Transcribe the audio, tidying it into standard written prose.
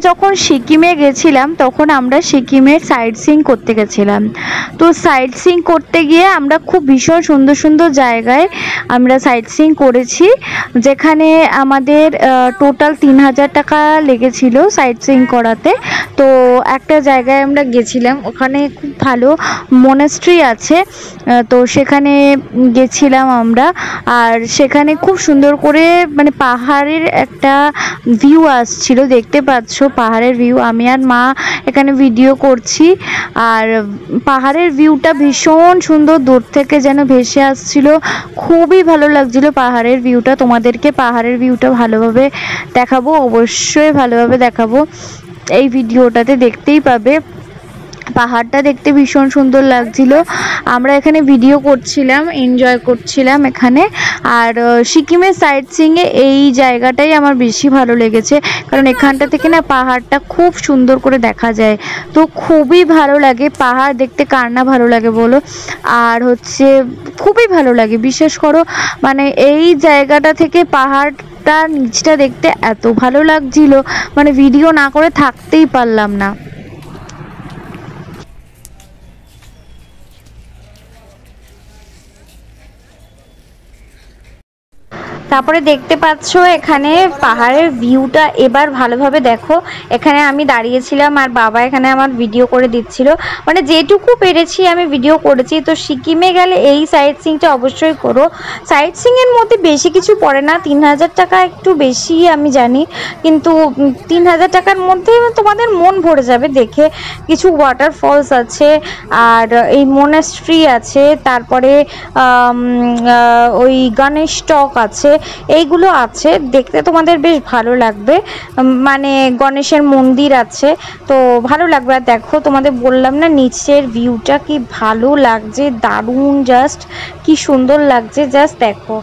যখন সিকিমে গেছিলাম তখন আমরা সিকিমের সাইট সিইং করতে গেছিলাম। তো সাইট সিইং করতে গিয়ে আমরা খুব ভীষণ সুন্দর সুন্দর জায়গায় আমরা সাইট সিইং করেছি, যেখানে আমাদের টোটাল 3000 টাকা লেগেছিল সাইট সিইং করাতে। তো একটা জায়গায় আমরা গেছিলাম, ওখানে খুব ভালো মনাস্ট্রি আছে, তো সেখানে গেছিলাম আমরা। আর সেখানে খুব সুন্দর করে মানে পাহাড়ের একটা ভিউ আসছিল, দেখতে পাচ্ছ পাহাড়ের ভিউ। আমি আর মা এখানে ভিডিও করছি, আর পাহাড়ের ভিউটা ভীষণ সুন্দর, দূর থেকে যেন ভেসে আসছিল, খুবই ভালো লাগছিল পাহাড়ের ভিউটা। তোমাদেরকে পাহাড়ের ভিউটা ভালোভাবে দেখাবো, অবশ্যই ভালোভাবে দেখাবো, এই ভিডিওটাতে দেখতেই পাবে। পাহাড়টা দেখতে ভীষণ সুন্দর লাগছিল। আমরা এখানে ভিডিও করছিলাম, এনজয় করছিলাম এখানে। আর সিকিমের সাইট সিইংয়ে এই জায়গাটাই আমার বেশি ভালো লেগেছে, কারণ এখানটা থেকে না পাহাড়টা খুব সুন্দর করে দেখা যায়। তো খুবই ভালো লাগে, পাহাড় দেখতে কার না ভালো লাগে বলো। আর হচ্ছে খুবই ভালো লাগে, বিশ্বাস করো, মানে এই জায়গাটা থেকে পাহাড়টা নিচটা দেখতে এত ভালো লাগছিল, মানে ভিডিও না করে থাকতেই পারলাম না। তারপরে দেখতে পাচ্ছ এখানে পাহাড়ের ভিউটা, এবার ভালোভাবে দেখো। এখানে আমি দাঁড়িয়েছিলাম আর বাবা এখানে আমার ভিডিও করে দিচ্ছিল, মানে যেটুকু পেরেছি আমি ভিডিও করেছি। তো সিকিমে গেলে এই সাইট সিইংটা অবশ্যই করো। সাইট সিইংয়ের মধ্যে বেশি কিছু পড়ে না, 3000 টাকা একটু বেশি আমি জানি, কিন্তু 3000 টাকার মধ্যে তোমাদের মন ভরে যাবে দেখে। কিছু ওয়াটারফলস আছে, আর এই মোনাস্ট্রি আছে, তারপরে ওই গণেশ টক আছে, এইগুলো আছে, দেখতে তোমাদের বেশ ভালো লাগবে। মানে গণেশের মন্দির আছে, তো ভালো লাগবে। আর দেখো, তোমাদের বললাম না নিচের ভিউটা কি ভালো লাগছে, দারুণ, জাস্ট কি সুন্দর লাগছে, জাস্ট দেখো।